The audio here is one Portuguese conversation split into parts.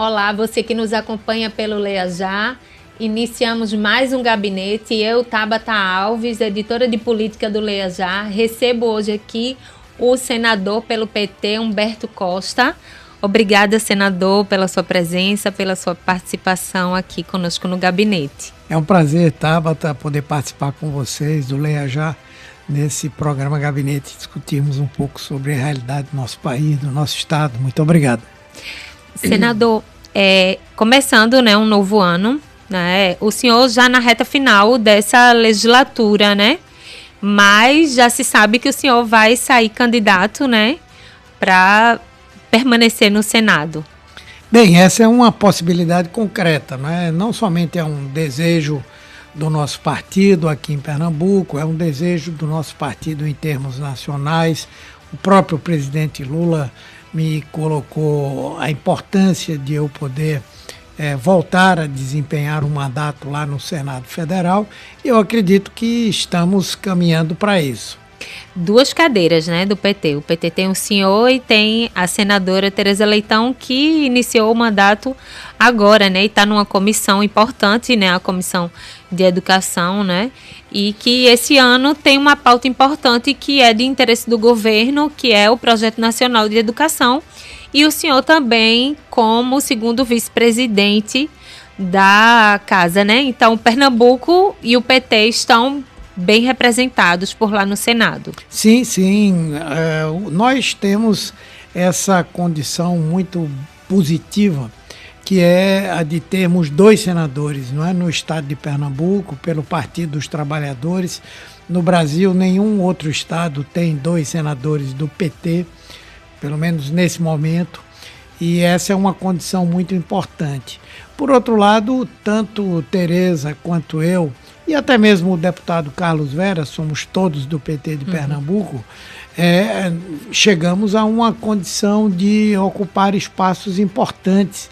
Olá, você que nos acompanha pelo Leia Já. Iniciamos mais um gabinete. Eu, Tabata Alves, editora de política do Leia Já, recebo hoje aqui o senador pelo PT, Humberto Costa. Obrigada, senador, pela sua presença, pela sua participação aqui conosco no gabinete. É um prazer, Tabata, poder participar com vocês do Leia Já, nesse programa Gabinete, discutirmos um pouco sobre a realidade do nosso país, do nosso estado. Muito obrigado. Senador, começando, né, um novo ano, né, o senhor já na reta final dessa legislatura, né, mas já se sabe que o senhor vai sair candidato, né, para permanecer no Senado. Bem, essa é uma possibilidade concreta, né? Não somente é um desejo do nosso partido aqui em Pernambuco, é um desejo do nosso partido em termos nacionais. O próprio presidente Lula me colocou a importância de eu poder voltar a desempenhar um mandato lá no Senado Federal. Eu acredito que estamos caminhando para isso. Duas cadeiras, né, do PT. O PT tem o senhor e tem a senadora Tereza Leitão, que iniciou o mandato agora, né, e está numa comissão importante, né, a Comissão de Educação, né, e que esse ano tem uma pauta importante que é de interesse do governo, que é o Projeto Nacional de Educação, e o senhor também como segundo vice-presidente da casa, né. Então, Pernambuco e o PT estão bem representados por lá no Senado. Sim, sim. Nós temos essa condição muito positiva, que é a de termos dois senadores, não é? No estado de Pernambuco, pelo Partido dos Trabalhadores. No Brasil, nenhum outro estado tem dois senadores do PT, pelo menos nesse momento, e essa é uma condição muito importante. Por outro lado, tanto Tereza quanto eu, e até mesmo o deputado Carlos Vera, somos todos do PT de Pernambuco, chegamos a uma condição de ocupar espaços importantes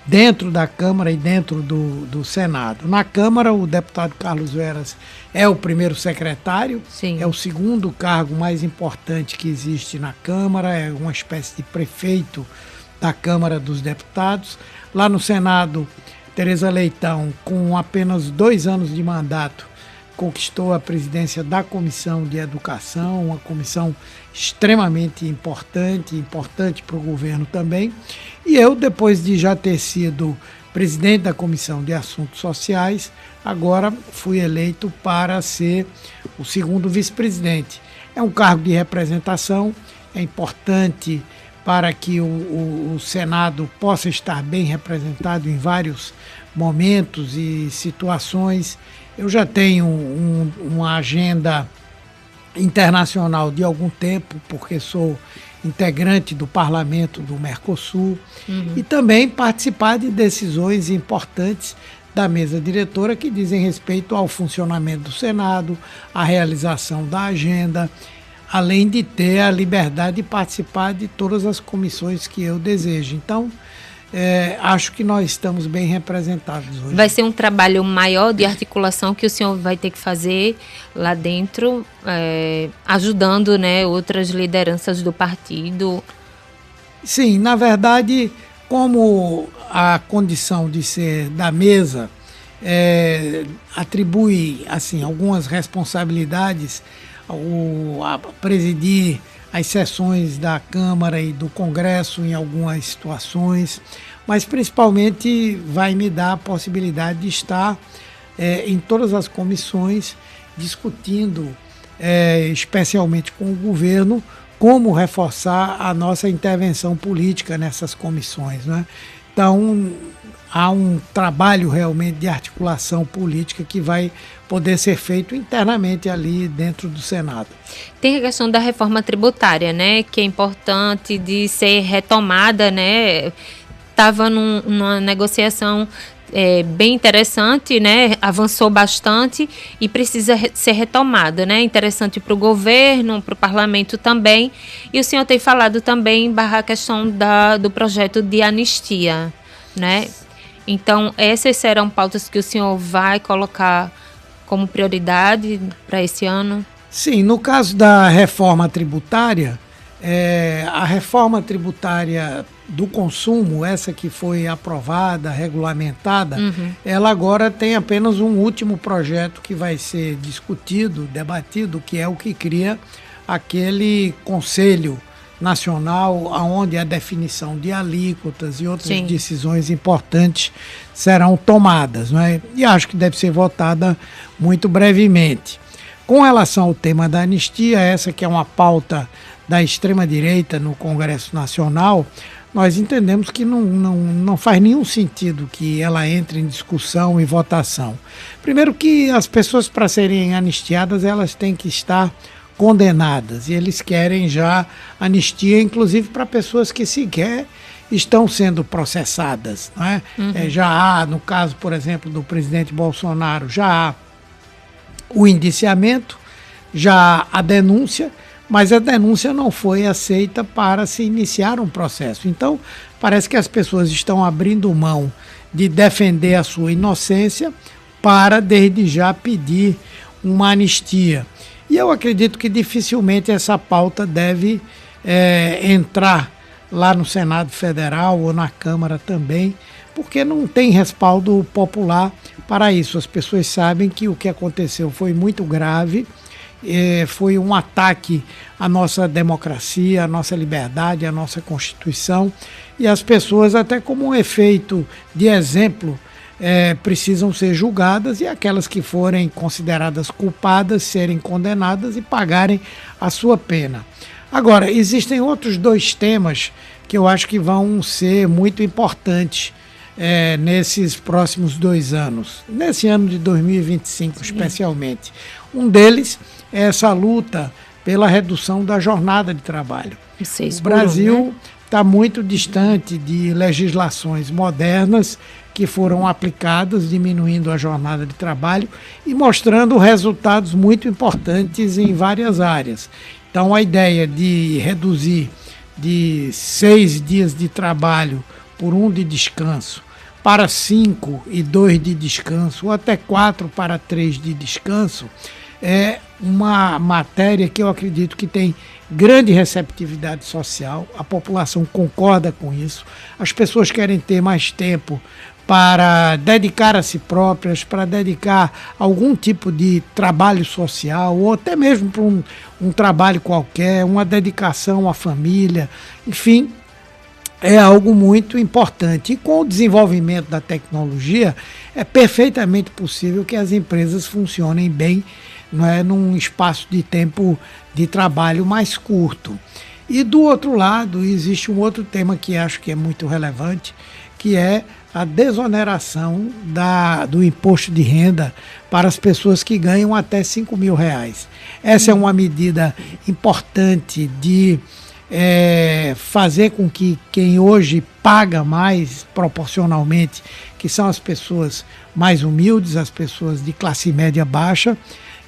dentro da Câmara e dentro do Senado. Na Câmara, o deputado Carlos Veras é o primeiro secretário, Sim. É o segundo cargo mais importante que existe na Câmara, é uma espécie de prefeito da Câmara dos Deputados. Lá no Senado, Tereza Leitão, com apenas 2 anos de mandato, conquistou a presidência da Comissão de Educação, uma comissão extremamente importante para o governo também. E eu, depois de já ter sido presidente da Comissão de Assuntos Sociais, agora fui eleito para ser o segundo vice-presidente. É um cargo de representação, é importante para que o Senado possa estar bem representado em vários momentos e situações. Eu já tenho uma agenda internacional de algum tempo, porque sou integrante do Parlamento do Mercosul, e também participar de decisões importantes da mesa diretora que dizem respeito ao funcionamento do Senado, à realização da agenda, além de ter a liberdade de participar de todas as comissões que eu desejo. Então, acho que nós estamos bem representados hoje. Vai ser um trabalho maior de articulação que o senhor vai ter que fazer lá dentro, ajudando, né, outras lideranças do partido. Sim, na verdade, como a condição de ser da mesa atribui assim, algumas responsabilidades a presidir as sessões da Câmara e do Congresso em algumas situações, mas principalmente vai me dar a possibilidade de estar em todas as comissões discutindo, especialmente com o governo, como reforçar a nossa intervenção política nessas comissões, né? Então, há um trabalho realmente de articulação política que vai poder ser feito internamente ali dentro do Senado. Tem a questão da reforma tributária, né, que é importante de ser retomada, né? Estava numa negociação bem interessante, né? Avançou bastante e precisa ser retomada, né? Interessante para o governo, para o parlamento também. E o senhor tem falado também a questão do projeto de anistia, né? Então, essas serão pautas que o senhor vai colocar como prioridade para esse ano? Sim, no caso da reforma tributária, a reforma tributária do consumo, essa que foi aprovada, regulamentada, ela agora tem apenas um último projeto que vai ser discutido, debatido, que é o que cria aquele Conselho Nacional, onde a definição de alíquotas e outras decisões importantes serão tomadas, não é? E acho que deve ser votada muito brevemente. Com relação ao tema da anistia, essa que é uma pauta da extrema-direita no Congresso Nacional, nós entendemos que não faz nenhum sentido que ela entre em discussão e votação. Primeiro que as pessoas, para serem anistiadas, elas têm que estar condenadas, e eles querem já anistia, inclusive para pessoas que sequer estão sendo processadas, não é? Já há, no caso, por exemplo, do presidente Bolsonaro, já há o indiciamento, já há a denúncia, mas a denúncia não foi aceita para se iniciar um processo. Então, parece que as pessoas estão abrindo mão de defender a sua inocência para, desde já, pedir uma anistia. E eu acredito que dificilmente essa pauta deve entrar lá no Senado Federal ou na Câmara também, porque não tem respaldo popular para isso. As pessoas sabem que o que aconteceu foi muito grave, foi um ataque à nossa democracia, à nossa liberdade, à nossa Constituição, e as pessoas, até como um efeito de exemplo, precisam ser julgadas, e aquelas que forem consideradas culpadas serem condenadas e pagarem a sua pena. Agora, existem outros dois temas que eu acho que vão ser muito importantes nesses próximos 2 anos, nesse ano de 2025 especialmente. Um deles é essa luta pela redução da jornada de trabalho. O Brasil está muito distante de legislações modernas que foram aplicadas, diminuindo a jornada de trabalho e mostrando resultados muito importantes em várias áreas. Então, a ideia de reduzir de 6 dias de trabalho por 1 de descanso para 5 e 2 de descanso, ou até 4 para 3 de descanso, é uma matéria que eu acredito que tem grande receptividade social, a população concorda com isso, as pessoas querem ter mais tempo para dedicar a si próprias, para dedicar algum tipo de trabalho social, ou até mesmo para um trabalho qualquer, uma dedicação à família, enfim, é algo muito importante. E com o desenvolvimento da tecnologia, é perfeitamente possível que as empresas funcionem bem, não é, num espaço de tempo de trabalho mais curto. E do outro lado, existe um outro tema que acho que é muito relevante, que é a desoneração do imposto de renda para as pessoas que ganham até R$5.000. Essa é uma medida importante de fazer com que quem hoje paga mais proporcionalmente, que são as pessoas mais humildes, as pessoas de classe média baixa,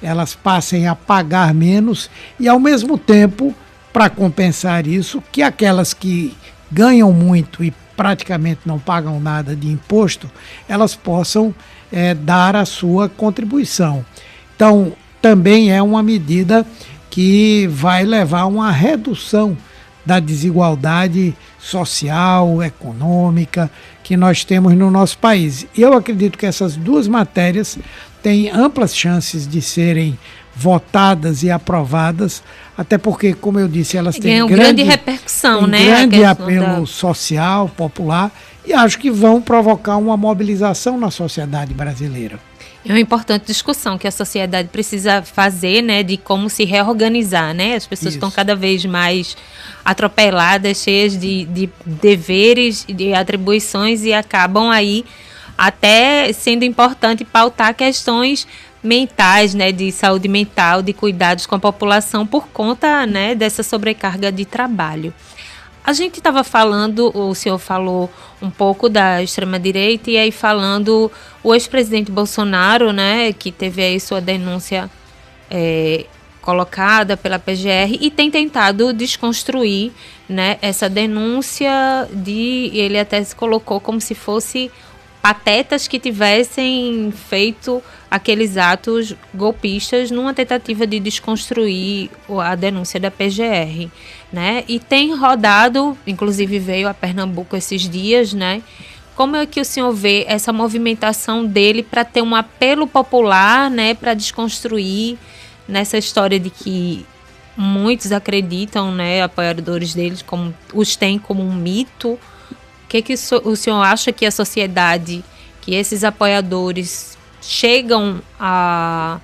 elas passem a pagar menos e, ao mesmo tempo, para compensar isso, que aquelas que ganham muito e praticamente não pagam nada de imposto, elas possam dar a sua contribuição. Então, também é uma medida que vai levar a uma redução da desigualdade social, econômica que nós temos no nosso país. E eu acredito que essas duas matérias têm amplas chances de serem votadas e aprovadas, até porque, como eu disse, elas têm grande repercussão, né? Grande apelo social, popular, e acho que vão provocar uma mobilização na sociedade brasileira. É uma importante discussão que a sociedade precisa fazer, né, de como se reorganizar, né? As pessoas estão cada vez mais atropeladas, cheias de deveres, de atribuições, e acabam aí até sendo importante pautar questões mentais, né, de saúde mental, de cuidados com a população por conta, né, dessa sobrecarga de trabalho. A gente estava falando, o senhor falou um pouco da extrema-direita, e aí falando o ex-presidente Bolsonaro, né, que teve aí sua denúncia colocada pela PGR e tem tentado desconstruir, né, essa denúncia ele até se colocou como se fosse patetas que tivessem feito aqueles atos golpistas numa tentativa de desconstruir a denúncia da PGR, né? E tem rodado, inclusive veio a Pernambuco esses dias, né? Como é que o senhor vê essa movimentação dele para ter um apelo popular, né, para desconstruir nessa história de que muitos acreditam, né, apoiadores deles, como os têm como um mito? O que o senhor acha que a sociedade, que esses apoiadores chegam a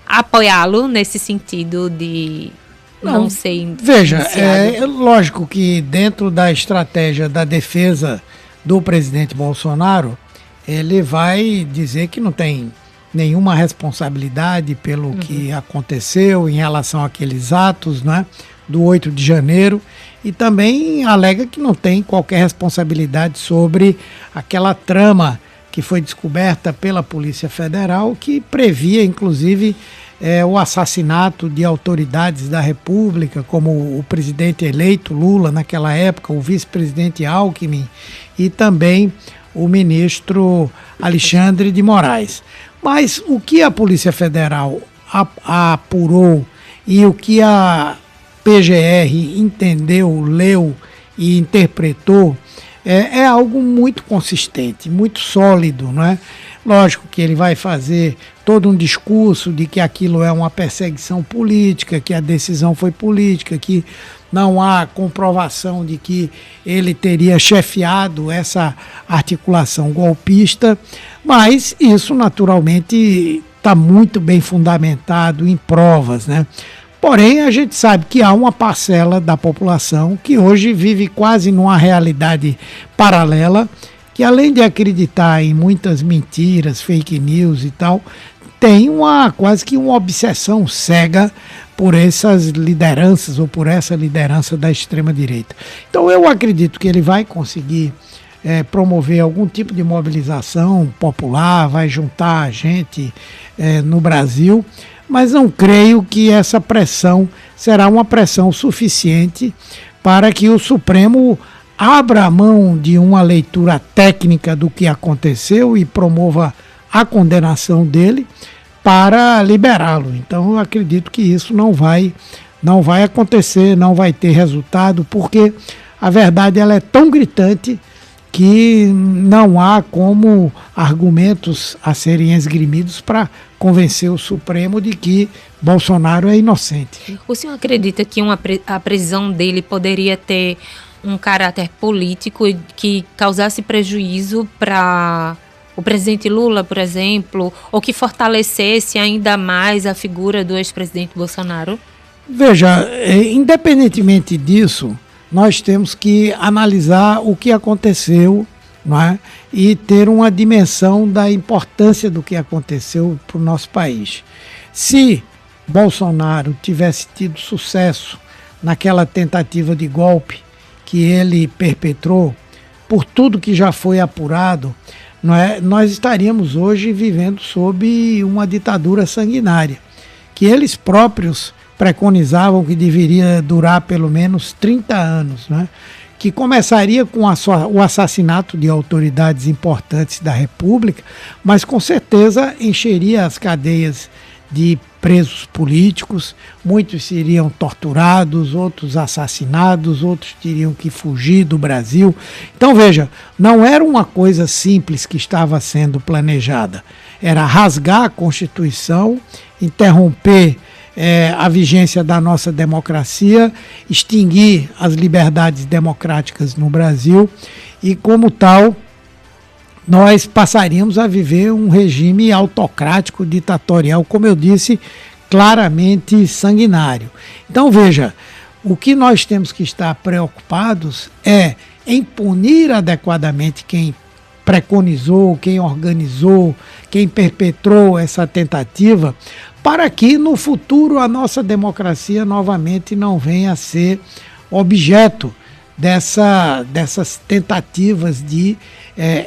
apoiá-lo nesse sentido de não ser... Veja, é lógico que dentro da estratégia da defesa do presidente Bolsonaro, ele vai dizer que não tem nenhuma responsabilidade pelo que aconteceu em relação àqueles atos, né, do 8 de janeiro, e também alega que não tem qualquer responsabilidade sobre aquela trama que foi descoberta pela Polícia Federal, que previa, inclusive, o assassinato de autoridades da República, como o presidente eleito Lula naquela época, o vice-presidente Alckmin e também o ministro Alexandre de Moraes. Mas o que a Polícia Federal apurou e o que a PGR entendeu, leu e interpretou é algo muito consistente, muito sólido, não é? Lógico que ele vai fazer todo um discurso de que aquilo é uma perseguição política, que a decisão foi política, que não há comprovação de que ele teria chefiado essa articulação golpista, mas isso naturalmente está muito bem fundamentado em provas, né? Porém, a gente sabe que há uma parcela da população que hoje vive quase numa realidade paralela, que além de acreditar em muitas mentiras, fake news e tal, tem quase que uma obsessão cega por essas lideranças ou por essa liderança da extrema-direita. Então eu acredito que ele vai conseguir promover algum tipo de mobilização popular, vai juntar gente no Brasil, mas não creio que essa pressão será uma pressão suficiente para que o Supremo abra a mão de uma leitura técnica do que aconteceu e promova a condenação dele para liberá-lo. Então eu acredito que isso não vai acontecer, não vai ter resultado, porque a verdade ela é tão gritante que não há como argumentos a serem esgrimidos para convencer o Supremo de que Bolsonaro é inocente. O senhor acredita que a prisão dele poderia ter um caráter político que causasse prejuízo para o presidente Lula, por exemplo, ou que fortalecesse ainda mais a figura do ex-presidente Bolsonaro? Veja, independentemente disso, nós temos que analisar o que aconteceu, não é? E ter uma dimensão da importância do que aconteceu para o nosso país. Se Bolsonaro tivesse tido sucesso naquela tentativa de golpe que ele perpetrou, por tudo que já foi apurado, não é? Nós estaríamos hoje vivendo sob uma ditadura sanguinária, que eles próprios preconizavam que deveria durar pelo menos 30 anos, né? Que começaria com o assassinato de autoridades importantes da República, mas com certeza encheria as cadeias de presos políticos, muitos seriam torturados, outros assassinados, outros teriam que fugir do Brasil. Então veja, não era uma coisa simples que estava sendo planejada, era rasgar a Constituição, interromper a vigência da nossa democracia, extinguir as liberdades democráticas no Brasil e, como tal, nós passaríamos a viver um regime autocrático, ditatorial, como eu disse, claramente sanguinário. Então, veja, o que nós temos que estar preocupados é em punir adequadamente quem preconizou, quem organizou, quem perpetrou essa tentativa, para que no futuro a nossa democracia novamente não venha a ser objeto dessas tentativas de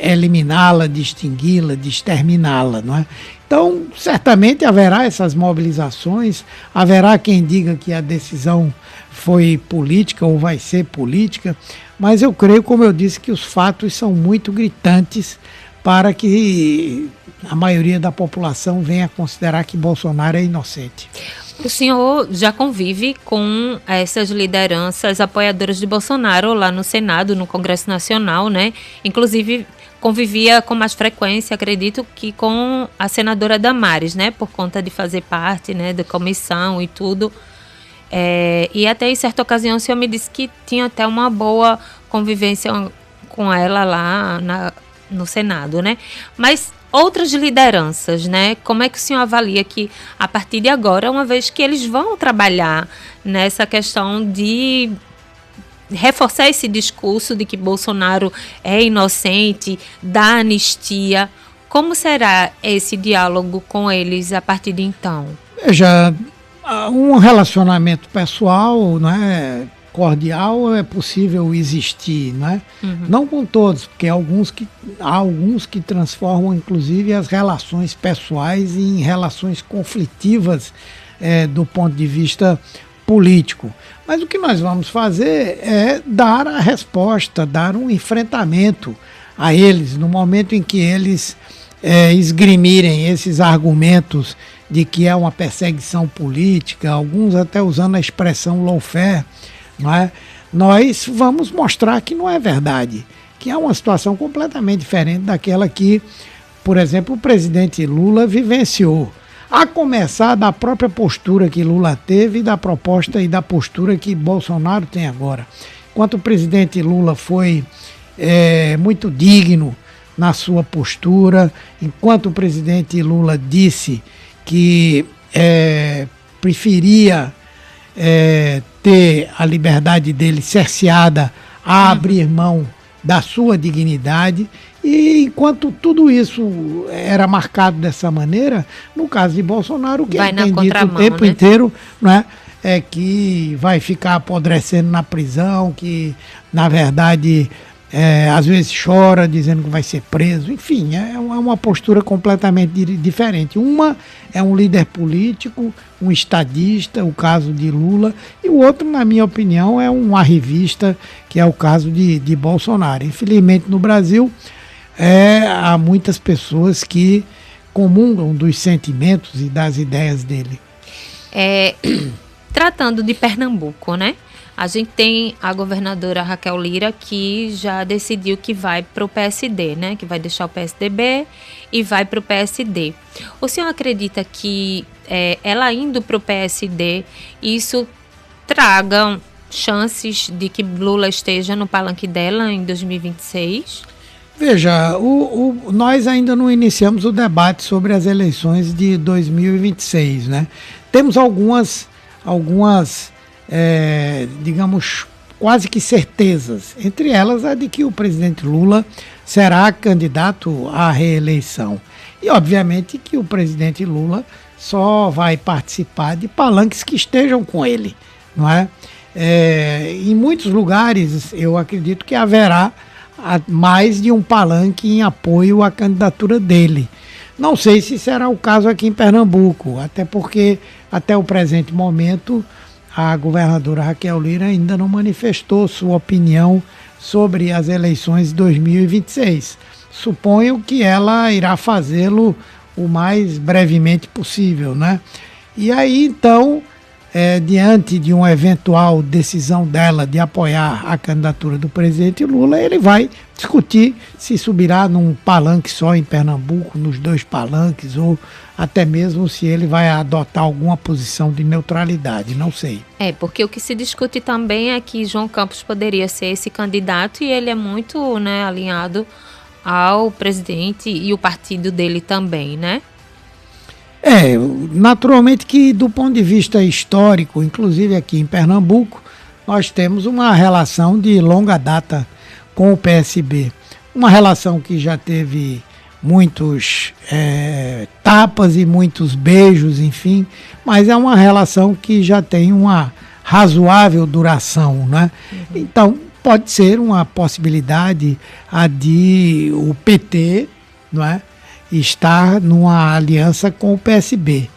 eliminá-la, de extingui-la, de exterminá-la, não é? Então, certamente haverá essas mobilizações, haverá quem diga que a decisão foi política ou vai ser política, mas eu creio, como eu disse, que os fatos são muito gritantes para que a maioria da população venha considerar que Bolsonaro é inocente. O senhor já convive com essas lideranças apoiadoras de Bolsonaro lá no Senado, no Congresso Nacional, né? Inclusive, convivia com mais frequência, acredito, que com a senadora Damares, né? Por conta de fazer parte, né, da comissão e tudo. E até em certa ocasião o senhor me disse que tinha até uma boa convivência com ela lá no Senado, né? Mas outras lideranças, né? Como é que o senhor avalia que, a partir de agora, uma vez que eles vão trabalhar nessa questão de reforçar esse discurso de que Bolsonaro é inocente, da anistia, como será esse diálogo com eles a partir de então? Veja, um relacionamento pessoal, né, cordial é possível existir, né? Uhum. Não com todos, porque há alguns que transformam inclusive as relações pessoais em relações conflitivas do ponto de vista político. Mas o que nós vamos fazer é dar a resposta, dar um enfrentamento a eles no momento em que eles esgrimirem esses argumentos de que é uma perseguição política, alguns até usando a expressão lawfare, não é? Nós vamos mostrar que não é verdade, que é uma situação completamente diferente daquela que, por exemplo, o presidente Lula vivenciou, a começar da própria postura que Lula teve e da proposta e da postura que Bolsonaro tem agora. Enquanto o presidente Lula foi muito digno na sua postura, enquanto o presidente Lula disse que preferia ter a liberdade dele cerceada a abrir mão da sua dignidade, e enquanto tudo isso era marcado dessa maneira, no caso de Bolsonaro, o que ele tem dito o tempo inteiro, né, é que vai ficar apodrecendo na prisão, que na verdade às vezes chora dizendo que vai ser preso, enfim, é uma postura completamente diferente. Uma é um líder político, um estadista, o caso de Lula, e o outro, na minha opinião, é um arrivista, que é o caso de Bolsonaro. Infelizmente, no Brasil, há muitas pessoas que comungam dos sentimentos e das ideias dele. Tratando de Pernambuco, né? A gente tem a governadora Raquel Lira, que já decidiu que vai para o PSD, né? Que vai deixar o PSDB e vai para o PSD. O senhor acredita que ela indo para o PSD, isso traga chances de que Lula esteja no palanque dela em 2026? Veja, nós ainda não iniciamos o debate sobre as eleições de 2026, né? Temos algumas digamos, quase que certezas, entre elas a de que o presidente Lula será candidato à reeleição. E, obviamente, que o presidente Lula só vai participar de palanques que estejam com ele, não é? Em muitos lugares, eu acredito que haverá mais de um palanque em apoio à candidatura dele. Não sei se será o caso aqui em Pernambuco, até porque, até o presente momento, a governadora Raquel Lira ainda não manifestou sua opinião sobre as eleições de 2026. Suponho que ela irá fazê-lo o mais brevemente possível, né? E aí, então, diante de uma eventual decisão dela de apoiar a candidatura do presidente Lula, ele vai discutir se subirá num palanque só em Pernambuco, nos dois palanques, ou até mesmo se ele vai adotar alguma posição de neutralidade, não sei. Porque o que se discute também é que João Campos poderia ser esse candidato, e ele é muito, né, alinhado ao presidente e o partido dele também, né? Naturalmente que do ponto de vista histórico, inclusive aqui em Pernambuco, nós temos uma relação de longa data com o PSB. Uma relação que já teve muitos tapas e muitos beijos, enfim, mas é uma relação que já tem uma razoável duração, né? Então, pode ser uma possibilidade a de o PT, não é, estar numa aliança com o PSB.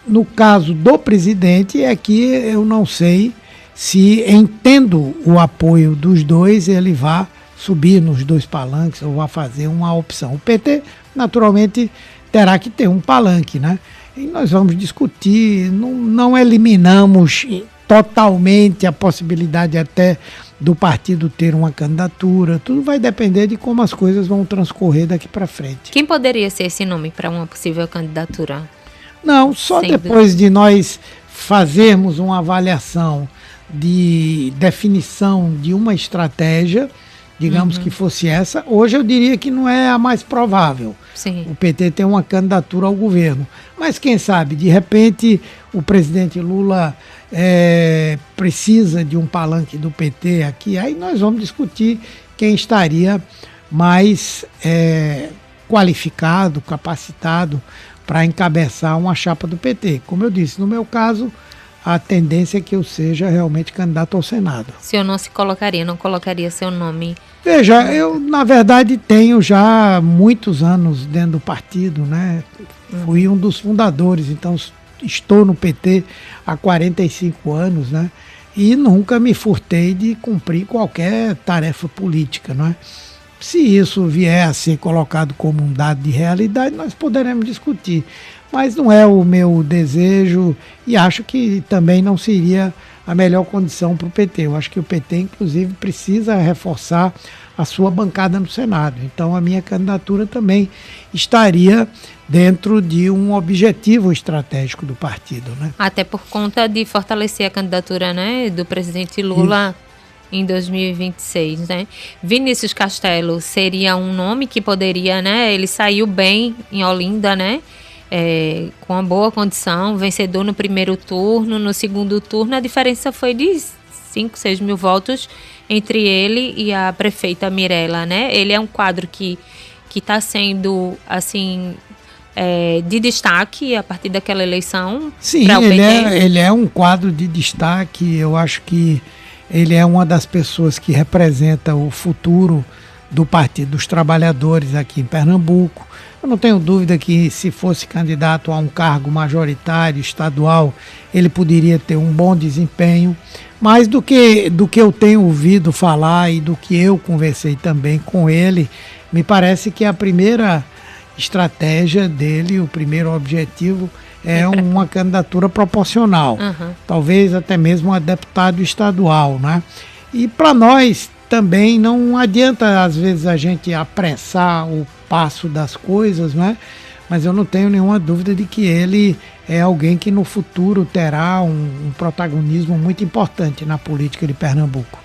No caso do presidente, é que eu não sei se, entendo o apoio dos dois, ele vai subir nos dois palanques ou vai fazer uma opção. O PT, naturalmente, terá que ter um palanque, né? E nós vamos discutir, não eliminamos totalmente a possibilidade até do partido ter uma candidatura. Tudo vai depender de como as coisas vão transcorrer daqui para frente. Quem poderia ser esse nome para uma possível candidatura? Não, só depois de nós fazermos uma avaliação de definição de uma estratégia, digamos que fosse essa. Hoje eu diria que não é a mais provável. Sim. O PT tem uma candidatura ao governo. Mas quem sabe, de repente, o presidente Lula precisa de um palanque do PT aqui, aí nós vamos discutir quem estaria mais qualificado, capacitado para encabeçar uma chapa do PT. Como eu disse, no meu caso, a tendência é que eu seja realmente candidato ao Senado. O senhor não se colocaria, não colocaria seu nome? Veja, eu na verdade tenho já muitos anos dentro do partido, né? Fui um dos fundadores, então estou no PT há 45 anos, né? E nunca me furtei de cumprir qualquer tarefa política, não é? Se isso vier a ser colocado como um dado de realidade, nós poderemos discutir. Mas não é o meu desejo e acho que também não seria a melhor condição para o PT. Eu acho que o PT, inclusive, precisa reforçar a sua bancada no Senado. Então, a minha candidatura também estaria dentro de um objetivo estratégico do partido, né? Até por conta de fortalecer a candidatura, né, do presidente Lula em 2026, né? Vinícius Castelo seria um nome que poderia, né? Ele saiu bem em Olinda, né? Com uma boa condição, vencedor no primeiro turno. No segundo turno, a diferença foi de 5, 6 mil votos entre ele e a prefeita Mirella, né? Ele é um quadro que está sendo, assim, de destaque a partir daquela eleição. Sim, ele é um quadro de destaque. Eu acho que ele é uma das pessoas que representa o futuro do Partido dos Trabalhadores aqui em Pernambuco. Eu não tenho dúvida que, se fosse candidato a um cargo majoritário estadual, ele poderia ter um bom desempenho. Mas do que eu tenho ouvido falar e do que eu conversei também com ele, me parece que a primeira estratégia dele, o primeiro objetivo, é uma candidatura proporcional. Talvez até mesmo a deputado estadual, né? E para nós também não adianta, às vezes, a gente apressar o passo das coisas, né? Mas eu não tenho nenhuma dúvida de que ele é alguém que no futuro terá um protagonismo muito importante na política de Pernambuco.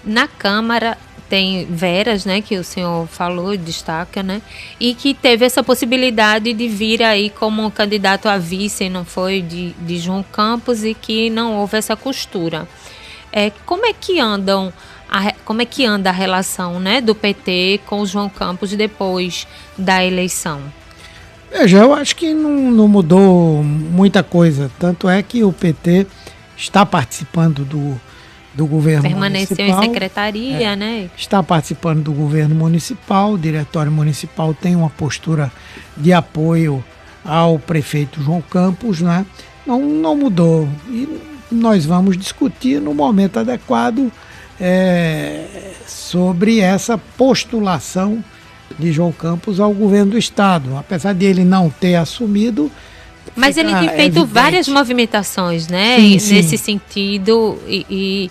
Na Câmara tem Veras, né, que o senhor falou, destaca, né, e que teve essa possibilidade de vir aí como candidato a vice, não foi, de João Campos, e que não houve essa costura. Como é que anda a relação, né, do PT com o João Campos depois da eleição? Veja, eu acho que não mudou muita coisa. Tanto é que o PT está participando do governo municipal. Permaneceu em secretaria, né? Está participando do governo municipal. O diretório municipal tem uma postura de apoio ao prefeito João Campos, né? Não mudou. E nós vamos discutir no momento adequado sobre essa postulação de João Campos ao governo do estado, apesar de ele não ter assumido. Mas ele tem feito evidente várias movimentações, né? Sim. Nesse sentido, e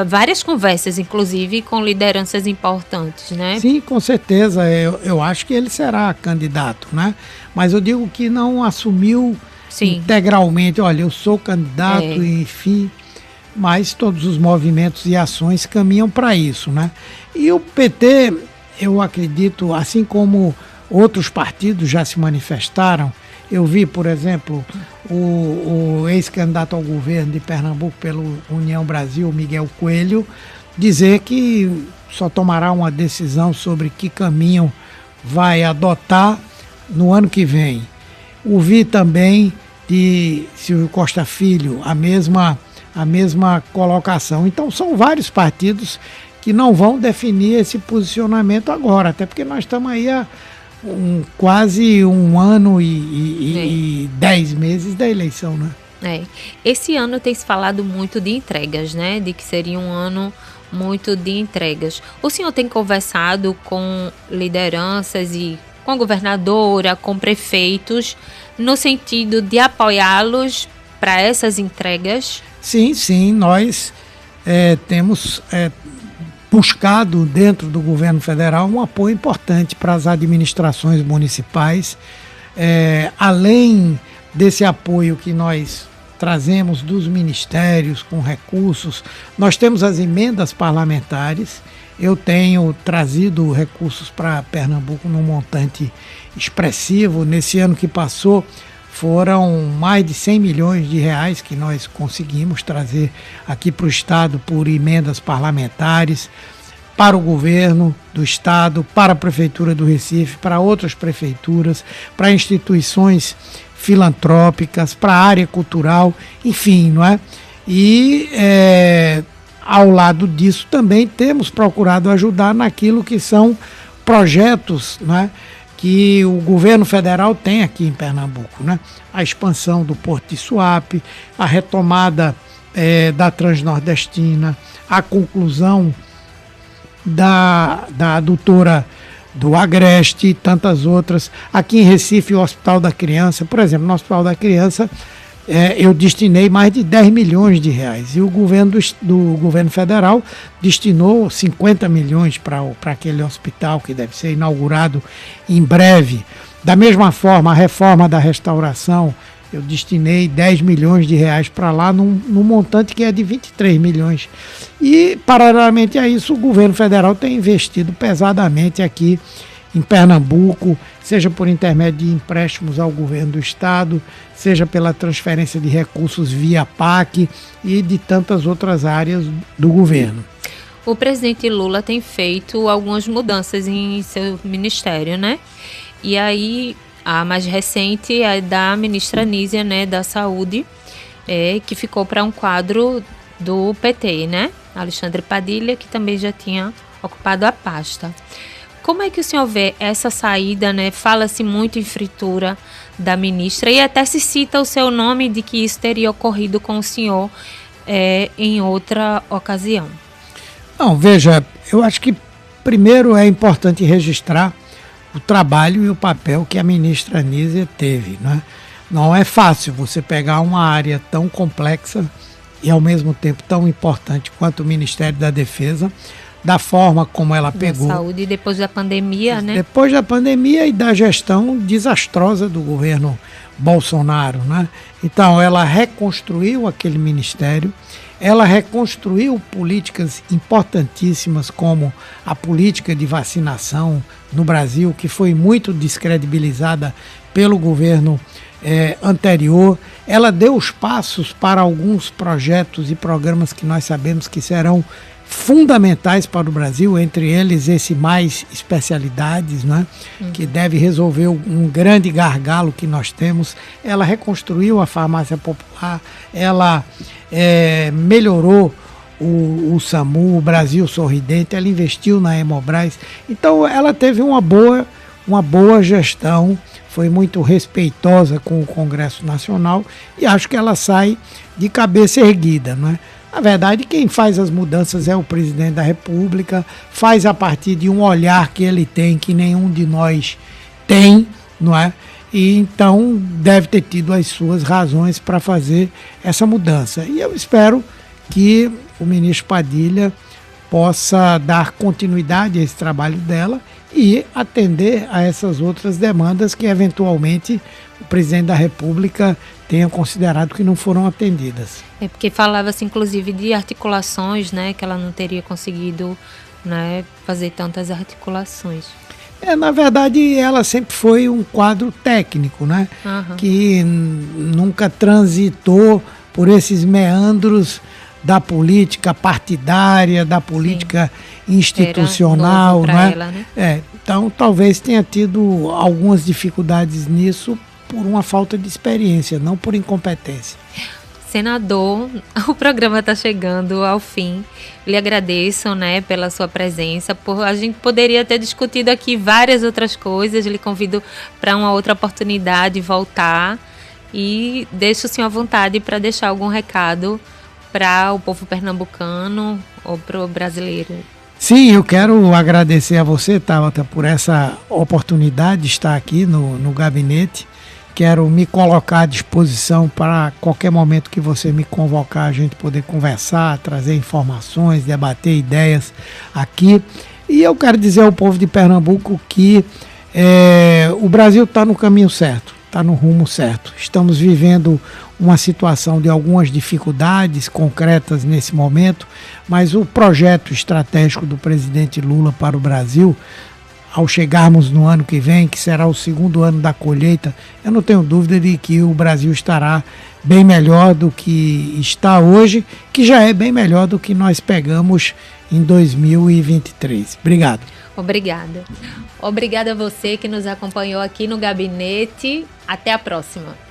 várias conversas, inclusive com lideranças importantes, né? Sim, com certeza. Eu acho que ele será candidato, né? Mas eu digo que não assumiu integralmente. Olha, eu sou candidato, enfim. Mas todos os movimentos e ações caminham para isso, né? E o PT, eu acredito, assim como outros partidos já se manifestaram, eu vi, por exemplo, o ex-candidato ao governo de Pernambuco pelo União Brasil, Miguel Coelho, dizer que só tomará uma decisão sobre que caminho vai adotar no ano que vem. Ouvi também de Silvio Costa Filho a mesma a mesma colocação. Então são vários partidos que não vão definir esse posicionamento agora, até porque nós estamos aí há quase 1 ano e 10 meses da eleição, né? Esse ano tem se falado muito de entregas, né? De que seria um ano muito de entregas. O senhor tem conversado com lideranças e com a governadora, com prefeitos, no sentido de apoiá-los para essas entregas? Sim, nós temos buscado dentro do governo federal um apoio importante para as administrações municipais, além desse apoio que nós trazemos dos ministérios com recursos. Nós temos as emendas parlamentares. Eu tenho trazido recursos para Pernambuco num montante expressivo. Nesse ano que passou, foram mais de 100 milhões de reais que nós conseguimos trazer aqui para o Estado por emendas parlamentares, para o governo do Estado, para a Prefeitura do Recife, para outras prefeituras, para instituições filantrópicas, para a área cultural, enfim, não é? E ao lado disso também temos procurado ajudar naquilo que são projetos, não é, que o governo federal tem aqui em Pernambuco, né? A expansão do Porto de Suape, a retomada da Transnordestina, a conclusão da adutora do Agreste e tantas outras. Aqui em Recife, o Hospital da Criança, por exemplo, no Hospital da Criança, eu destinei mais de 10 milhões de reais e o governo do governo federal destinou 50 milhões para aquele hospital que deve ser inaugurado em breve. Da mesma forma, a reforma da restauração, eu destinei 10 milhões de reais para lá num montante que é de 23 milhões. E, paralelamente a isso, o governo federal tem investido pesadamente aqui em Pernambuco, seja por intermédio de empréstimos ao governo do estado, seja pela transferência de recursos via PAC e de tantas outras áreas do governo. O presidente Lula tem feito algumas mudanças em seu ministério, né? E aí, a mais recente é da ministra Nízia, né, da Saúde, que ficou para um quadro do PT, né? Alexandre Padilha, que também já tinha ocupado a pasta. Como é que o senhor vê essa saída, né? Fala-se muito em fritura da ministra e até se cita o seu nome de que isso teria ocorrido com o senhor em outra ocasião. Não, veja, eu acho que primeiro é importante registrar o trabalho e o papel que a ministra Nízia teve, né? Não é fácil você pegar uma área tão complexa e ao mesmo tempo tão importante quanto o Ministério da Defesa, da forma como ela pegou. Da saúde depois da pandemia, né? Depois da pandemia e da gestão desastrosa do governo Bolsonaro, né? Então ela reconstruiu aquele ministério, ela reconstruiu políticas importantíssimas como a política de vacinação no Brasil, que foi muito descredibilizada pelo governo anterior. Ela deu os passos para alguns projetos e programas que nós sabemos que serão fundamentais para o Brasil, entre eles esse Mais Especialidades, né, que deve resolver um grande gargalo que nós temos. Ela reconstruiu a farmácia popular, ela melhorou o SAMU, o Brasil Sorridente, ela investiu na Hemobras. Então ela teve uma boa gestão, foi muito respeitosa com o Congresso Nacional e acho que ela sai de cabeça erguida, não é? Na verdade, quem faz as mudanças é o presidente da República, faz a partir de um olhar que ele tem, que nenhum de nós tem, não é? E então deve ter tido as suas razões para fazer essa mudança. E eu espero que o ministro Padilha possa dar continuidade a esse trabalho dela e atender a essas outras demandas que eventualmente o presidente da República tenha considerado que não foram atendidas. Porque falava-se inclusive de articulações, né, que ela não teria conseguido, né, fazer tantas articulações. Na verdade, ela sempre foi um quadro técnico, né, que nunca transitou por esses meandros da política partidária, da política institucional, né? Ela, né? Então talvez tenha tido algumas dificuldades nisso por uma falta de experiência, não por incompetência. Senador, o programa está chegando ao fim. Lhe agradeço, né, pela sua presença. A gente poderia ter discutido aqui várias outras coisas. Lhe convido para uma outra oportunidade voltar e deixo o senhor à vontade para deixar algum recado para o povo pernambucano ou para o brasileiro. Sim, eu quero agradecer a você, Tabata, por essa oportunidade de estar aqui no gabinete. Quero me colocar à disposição para qualquer momento que você me convocar, a gente poder conversar, trazer informações, debater ideias aqui. E eu quero dizer ao povo de Pernambuco que o Brasil está no caminho certo, está no rumo certo. Estamos vivendo uma situação de algumas dificuldades concretas nesse momento, mas o projeto estratégico do presidente Lula para o Brasil, ao chegarmos no ano que vem, que será o segundo ano da colheita, eu não tenho dúvida de que o Brasil estará bem melhor do que está hoje, que já é bem melhor do que nós pegamos em 2023. Obrigado. Obrigada. Obrigada a você que nos acompanhou aqui no gabinete. Até a próxima.